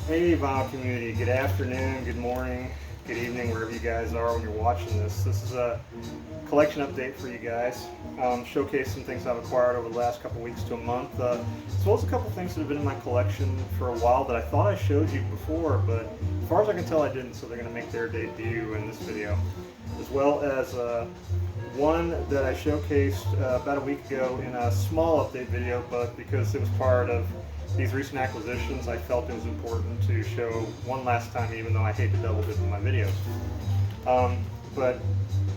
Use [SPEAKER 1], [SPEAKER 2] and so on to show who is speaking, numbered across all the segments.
[SPEAKER 1] Hey vinyl community, good afternoon, good morning, good evening, wherever you guys are when you're watching this. This is a collection update for you guys. Showcase some things I've acquired over the last couple weeks to a month, as well as a couple things that have been in my collection for a while that I thought I showed you before, but as far as I can tell I didn't, so they're going to make their debut in this video. As well as one that I showcased about a week ago in a small update video, but because it was part of these recent acquisitions, I felt it was important to show one last time, even though I hate to double dip in my videos. But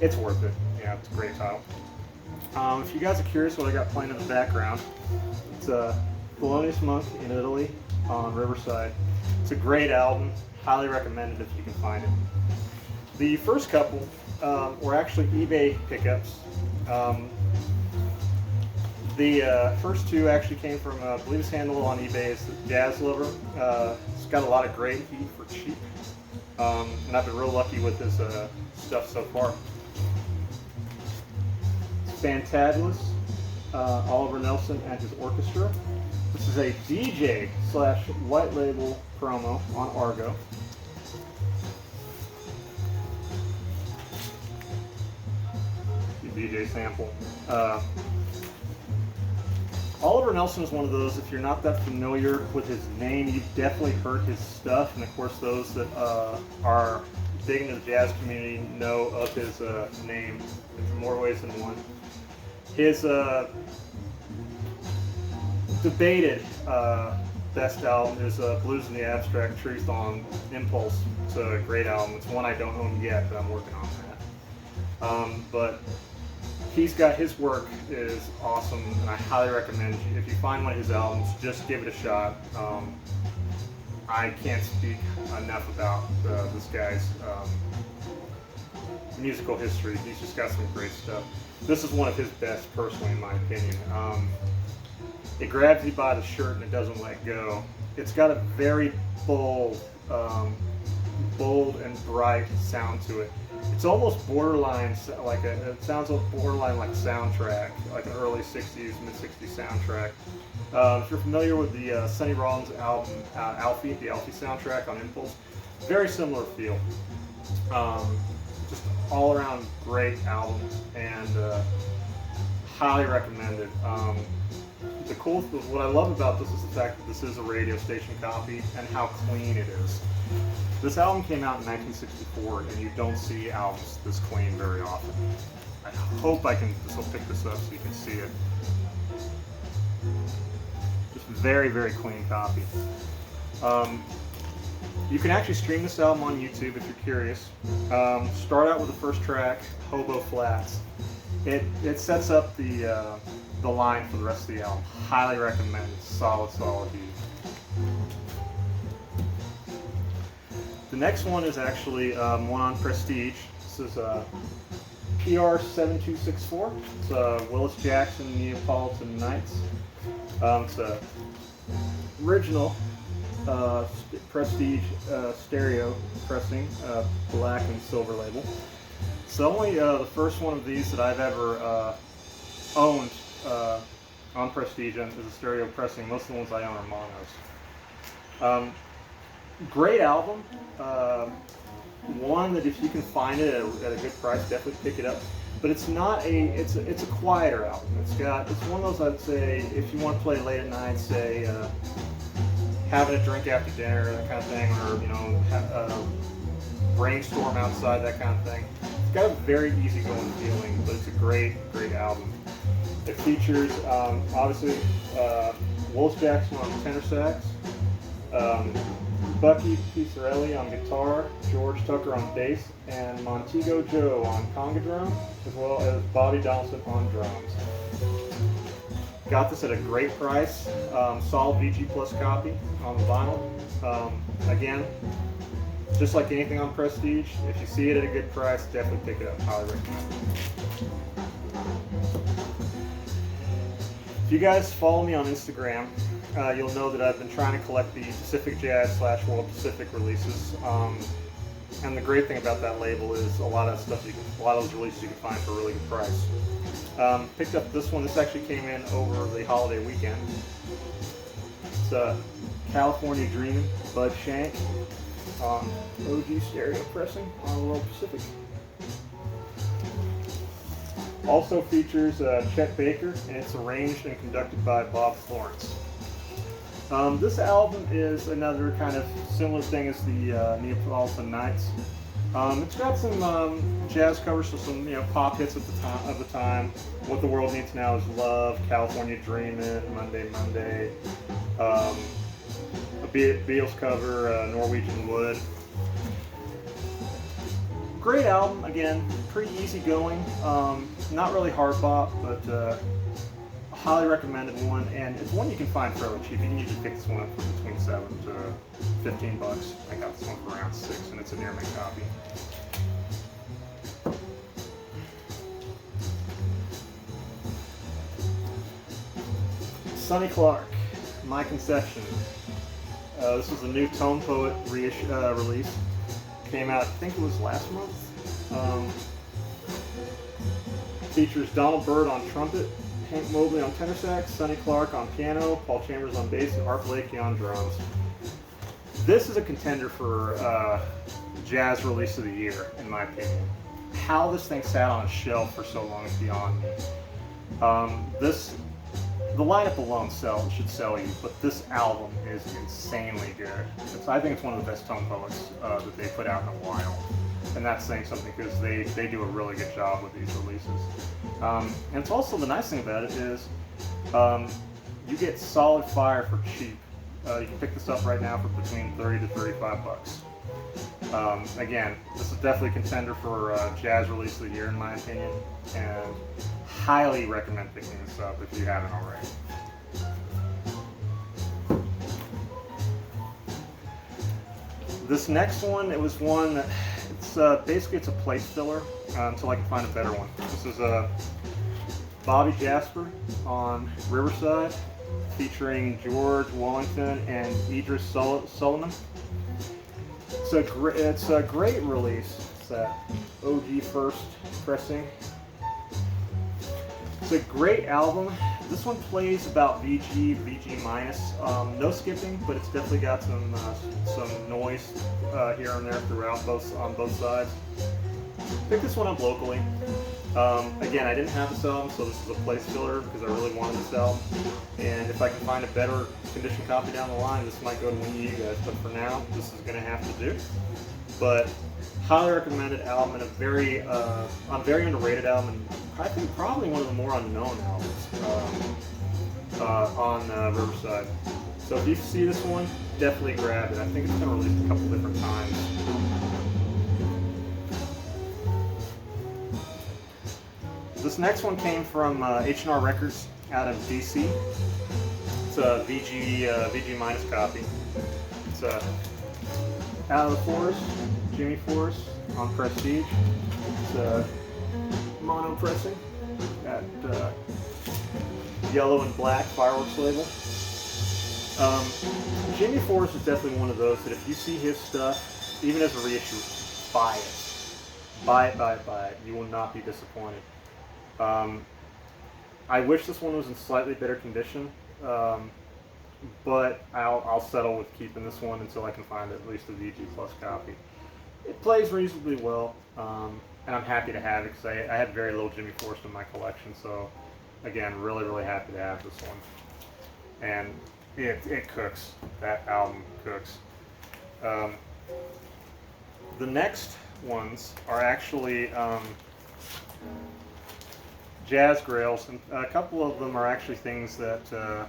[SPEAKER 1] it's worth it. Yeah, it's a great title. If you guys are curious what I got playing in the background, it's Thelonious Monk in Italy on Riverside. It's a great album, highly recommended if you can find it. The first couple were actually eBay pickups. The first two actually came from, I believe his handle on eBay is Jazz Lover. It's got a lot of great heat for cheap, and I've been real lucky with his stuff so far. Fantabulous, Oliver Nelson and his orchestra. This is a DJ / white label promo on Argo. DJ sample. Oliver Nelson is one of those, if you're not that familiar with his name, you've definitely heard his stuff, and of course those that are big into the jazz community know of his name in more ways than one. His debated best album is Blues in the Abstract Truth on Impulse. It's a great album. It's one I don't own yet, but I'm working on that. But he's got, his work is awesome, and I highly recommend you, if you find one of his albums, just give it a shot. I can't speak enough about this guy's musical history. He's just got some great stuff. This is one of his best, personally, in my opinion. It grabs you by the shirt and it doesn't let go. It's got a very bold and bright sound to it. It's almost borderline, it sounds borderline like soundtrack, like an early 60s, mid-60s soundtrack. If you're familiar with the Sonny Rollins album, Alfie, the Alfie soundtrack on Impulse, very similar feel. Just all around great album, and highly recommended. What I love about this is the fact that this is a radio station copy and how clean it is. This album came out in 1964, and you don't see albums this clean very often. I hope this will pick this up so you can see it. Just very, very clean copy. You can actually stream this album on YouTube if you're curious. Start out with the first track, Hobo Flats. It sets up the line for the rest of the album. Highly recommend. Solid beat. The next one is actually one on Prestige. This is PR7264. It's Willis Jackson Neapolitan Nights. It's a original Prestige stereo pressing, black and silver label. It's only the first one of these that I've ever owned on Prestige as a stereo pressing. Most of the ones I own are monos. Great album. One that if you can find it at a good price, definitely pick it up. But it's not it's a quieter album. It's one of those, I'd say, if you want to play late at night, say having a drink after dinner, that kind of thing, or brainstorm outside, that kind of thing. It's got a very easygoing feeling, but it's a great album. It features obviously Willis Jackson on tenor sax, Bucky Pizzarelli on guitar, George Tucker on bass, and Montego Joe on conga drum, as well as Bobby Donaldson on drums. Got this at a great price, solid VG Plus copy on the vinyl. Again, just like anything on Prestige, if you see it at a good price, definitely pick it up. Highly recommend it. If you guys follow me on Instagram, you'll know that I've been trying to collect the Pacific Jazz / World Pacific releases. And the great thing about that label is a lot of that stuff a lot of those releases you can find for a really good price. Picked up this one. This actually came in over the holiday weekend. It's California Dreamin', Bud Shank on OG stereo pressing on World Pacific. Also features Chet Baker, and it's arranged and conducted by Bob Florence. This album is another kind of similar thing as the Neapolitan Nights. It's got some jazz covers, so some pop hits at the time. What the World Needs Now Is Love, California Dreamin', Monday Monday, a Beatles cover, Norwegian Wood. Great album, again, pretty easy going. Not really hard bop, but a highly recommended one, and it's one you can find fairly cheap. You can usually pick this one up for between $7 to $15. I got this one for around $6, and it's a near mint copy. Sonny Clark, My Conception. This was a new Tone Poet release. Came out, I think it was last month. Features Donald Byrd on trumpet, Hank Mobley on tenor sax, Sonny Clark on piano, Paul Chambers on bass, and Art Blakey on drums. This is a contender for Jazz Release of the Year, in my opinion. How this thing sat on a shelf for so long is beyond me. The lineup alone should sell you, but this album is insanely good. I think it's one of the best Tone Poets that they put out in a while. And that's saying something because they do a really good job with these releases. And it's also, the nice thing about it is you get solid fire for cheap. You can pick this up right now for between $30 to $35. Again, this is definitely a contender for Jazz Release of the Year in my opinion, and highly recommend picking this up if you haven't already. This next one, it was one that basically it's a place filler until I can find a better one. This is Bobby Jasper on Riverside, featuring George Wallington and Idris Sullivan. It's a great release. It's that OG first pressing. It's a great album. This one plays about VG minus. No skipping, but it's definitely got some noise here and there throughout on both sides. Picked this one up locally. Again, I didn't have this album, so this is a place filler because I really wanted this album. And if I can find a better condition copy down the line, this might go to one of you guys. But for now, this is going to have to do. But highly recommended album, and a very underrated album, and I think probably one of the more unknown albums on Riverside. So if you see this one, definitely grab it. I think it's been released a couple different times. This next one came from H&R Records out of DC. It's a VG minus copy. It's Out of the Forest, Jimmy Forrest on Prestige. It's a mono pressing at yellow and black Fireworks label. Jimmy Forrest is definitely one of those that if you see his stuff, even as a reissue, buy it. Buy it. You will not be disappointed. I wish this one was in slightly better condition, but I'll settle with keeping this one until I can find at least a VG Plus copy. It plays reasonably well, and I'm happy to have it because I had very little Jimmy Forrest in my collection, so again, really happy to have this one. And it cooks. That album cooks. The next ones are actually jazz grails, and a couple of them are actually things that,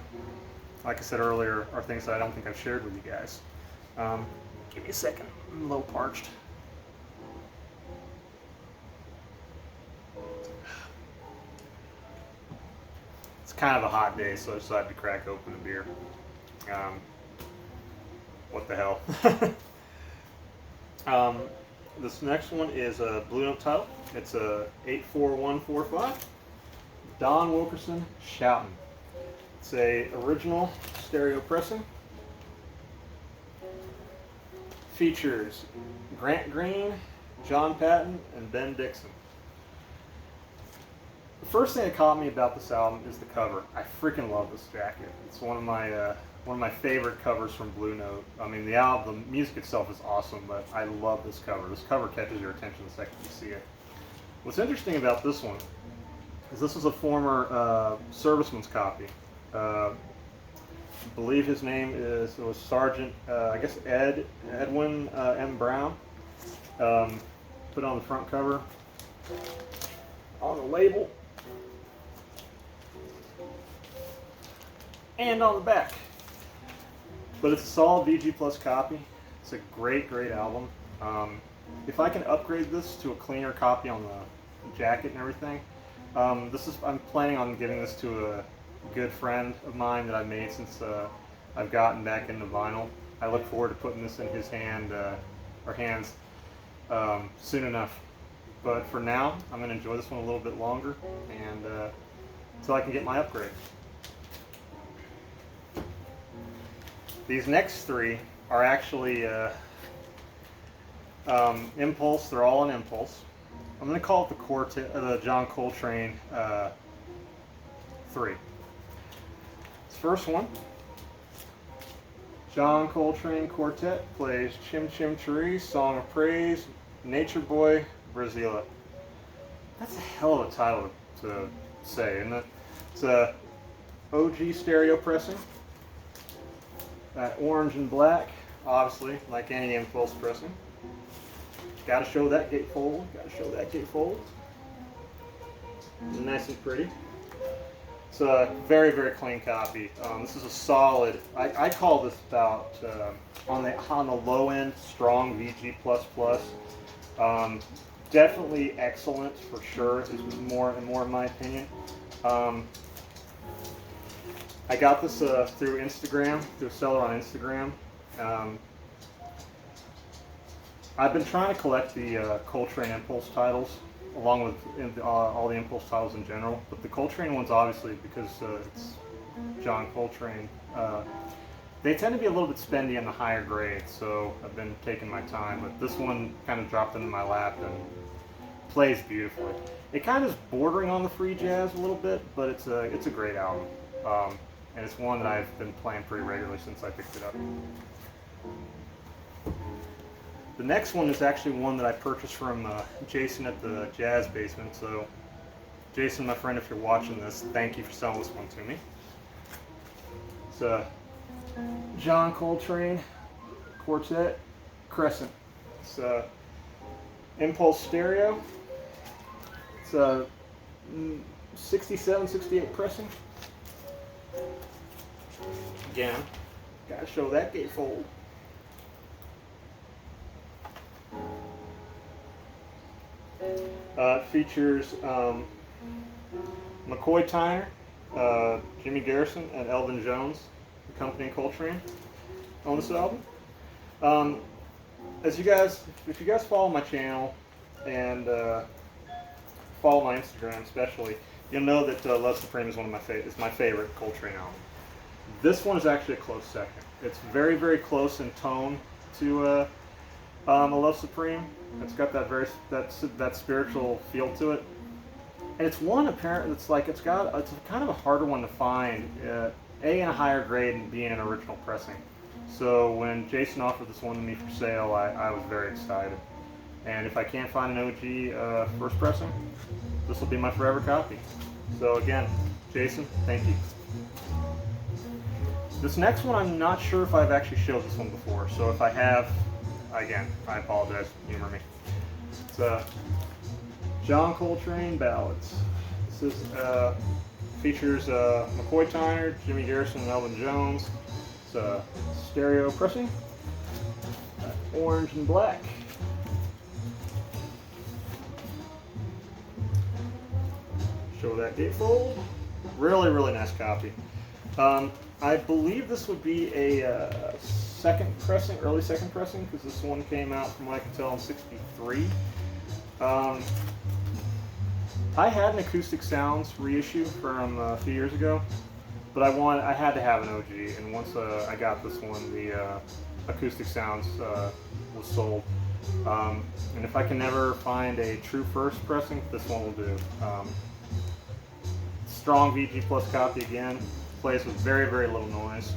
[SPEAKER 1] like I said earlier, are things that I don't think I've shared with you guys. Give me a second, I'm a little parched. It's kind of a hot day, so I decided to crack open a beer. What the hell? This next one is a Blue Note title. It's a 84145. Don Wilkerson, Shoutin'. It's a original stereo pressing. Features Grant Green, John Patton, and Ben Dixon. The first thing that caught me about this album is the cover. I freaking love this jacket. It's one of my one of my favorite covers from Blue Note. I mean, the album, the music itself is awesome, but I love this cover. This cover catches your attention the second you see it. What's interesting about this one is this was a former serviceman's copy. I believe his name was Sergeant, I guess Edwin M. Brown. Put on the front cover, on the label, and on the back. But it's a solid VG Plus copy. It's a great album. If I can upgrade this to a cleaner copy on the jacket and everything, I'm planning on giving this to a good friend of mine that I've made since I've gotten back into vinyl. I look forward to putting this in his hands soon enough. But for now, I'm going to enjoy this one a little bit longer and until I can get my upgrade. These next three are actually Impulse. They're all an Impulse. I'm going to call it the John Coltrane 3. This first one, John Coltrane Quartet plays Chim Chim Cheree, Song of Praise, Nature Boy, Brazila. That's a hell of a title to say, isn't it? It's a OG stereo pressing. Orange and black, obviously, like any Impulse pressing. Got to show that gatefold. Got to show that gatefold. Nice and pretty. It's a very clean copy. This is a solid. I call this about on the low end, strong VG++. Definitely excellent for sure. This is more in my opinion. I got this through Instagram, through a seller on Instagram. I've been trying to collect the Coltrane Impulse titles, along with all the Impulse titles in general. But the Coltrane ones, obviously, because it's John Coltrane, they tend to be a little bit spendy in the higher grades. So I've been taking my time. But this one kind of dropped into my lap and plays beautifully. It kind of is bordering on the free jazz a little bit, but it's a great album. And it's one that I've been playing pretty regularly since I picked it up. The next one is actually one that I purchased from Jason at the Jazz Basement. So, Jason, my friend, if you're watching this, thank you for selling this one to me. It's a John Coltrane Quartet Crescent. It's a Impulse stereo. It's a 67, 68 pressing. Again, gotta show that gatefold. It features McCoy Tyner, Jimmy Garrison, and Elvin Jones, accompanying Coltrane on this album. If you guys follow my channel and follow my Instagram especially, you'll know that Love Supreme is my favorite Coltrane album. This one is actually a close second. It's very close in tone to A Love Supreme. It's got that spiritual feel to it, and it's one apparently it's kind of a harder one to find. A in a higher grade and B in an original pressing. So when Jason offered this one to me for sale, I was very excited. And if I can't find an OG first pressing, this will be my forever copy. So again, Jason, thank you. This next one, I'm not sure if I've actually showed this one before, so if I have, again, I apologize, humor me. It's John Coltrane Ballads. This features McCoy Tyner, Jimmy Garrison, and Elvin Jones. It's a stereo pressing, orange and black. Show that gatefold. Really nice copy. I believe this would be a early second pressing, because this one came out, from what I can tell, in '63. I had an Acoustic Sounds reissue from a few years ago, but I had to have an OG, and once I got this one, the Acoustic Sounds was sold. And if I can never find a true first pressing, this one will do. Strong VG Plus copy again. Plays with very little noise.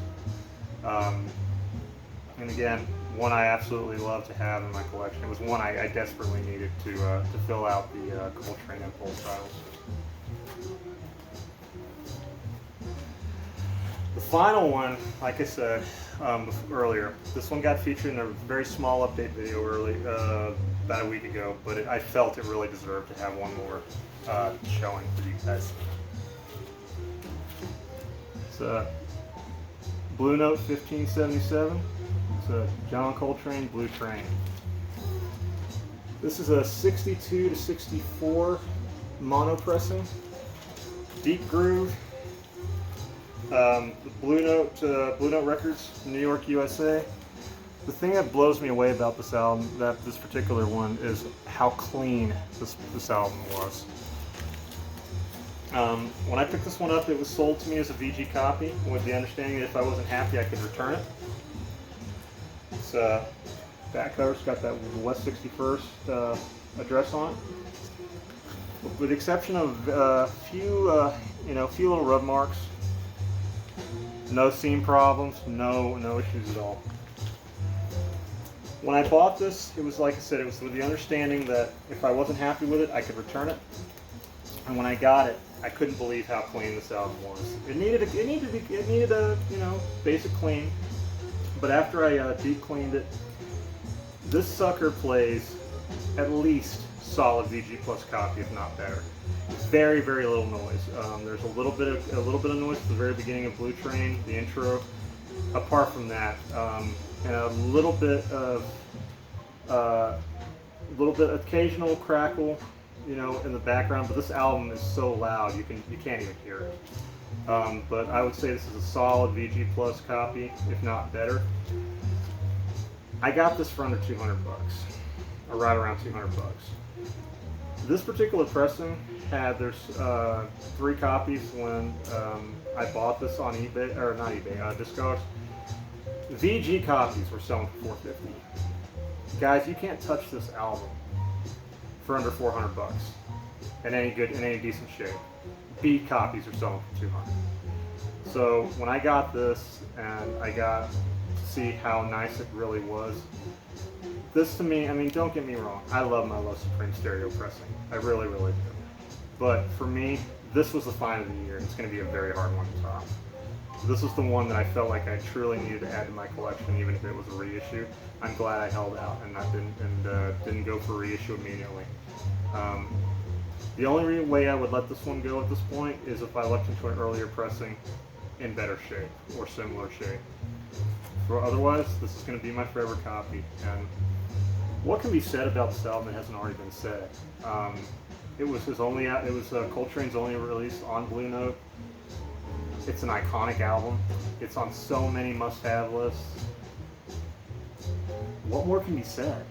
[SPEAKER 1] And again, one I absolutely love to have in my collection. It was one I desperately needed to fill out the Coltrane Impulse titles. The final one, like I said earlier, this one got featured in a very small update video about a week ago, but I felt it really deserved to have one more showing for you guys. It's a Blue Note 1577. It's a John Coltrane Blue Train. This is a 62 to 64 mono pressing, deep groove. Blue Note Records, New York, USA. The thing that blows me away about this album, this particular one, is how clean this album was. When I picked this one up, it was sold to me as a VG copy, with the understanding that if I wasn't happy, I could return it. It's back cover's got that West 61st address on it. With the exception of a few little rub marks. No seam problems, no issues at all. When I bought this, it was like I said, it was with the understanding that if I wasn't happy with it, I could return it. And when I got it, I couldn't believe how clean this album was. It needed a basic clean, but after I deep cleaned it, this sucker plays at least solid VG Plus copy, if not better. Very, very little noise. There's a little bit of noise at the very beginning of Blue Train, the intro. Apart from that, and a little bit of occasional crackle, in the background. But this album is so loud you can't even hear it. But I would say this is a solid VG Plus copy, if not better. I got this for under $200, or right around $200. This particular pressing there's 3 copies when I bought this on eBay, or not eBay, Discogs. VG copies were selling for $450. Guys, you can't touch this album for under $400 in any decent shape. B copies are selling for $200. So when I got this and I got to see how nice it really was, this to me, I mean, don't get me wrong, I love my Low Supreme stereo pressing. I really, really do. But for me, this was the find of the year, and it's going to be a very hard one to top. So this was the one that I felt like I truly needed to add to my collection, even if it was a reissue. I'm glad I held out and didn't go for reissue immediately. The only way I would let this one go at this point is if I looked into an earlier pressing in better shape or similar shape. Otherwise, this is going to be my forever copy. And what can be said about this album that hasn't already been said? It was Coltrane's only release on Blue Note. It's an iconic album. It's on so many must-have lists. What more can be said?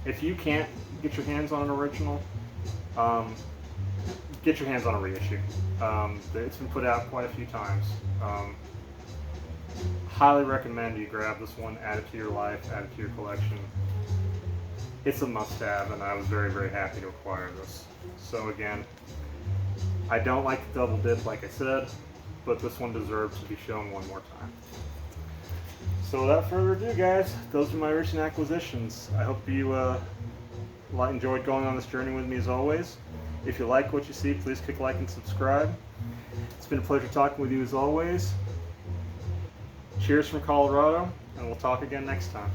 [SPEAKER 1] If you can't get your hands on an original, get your hands on a reissue. It's been put out quite a few times. Highly recommend you grab this one, add it to your life, add it to your collection. It's a must-have, and I was very, very happy to acquire this. So again, I don't like the double dip, like I said, but this one deserves to be shown one more time. So without further ado, guys, those are my recent acquisitions. I hope you enjoyed going on this journey with me as always. If you like what you see, please click like and subscribe. It's been a pleasure talking with you as always. Cheers from Colorado, and we'll talk again next time.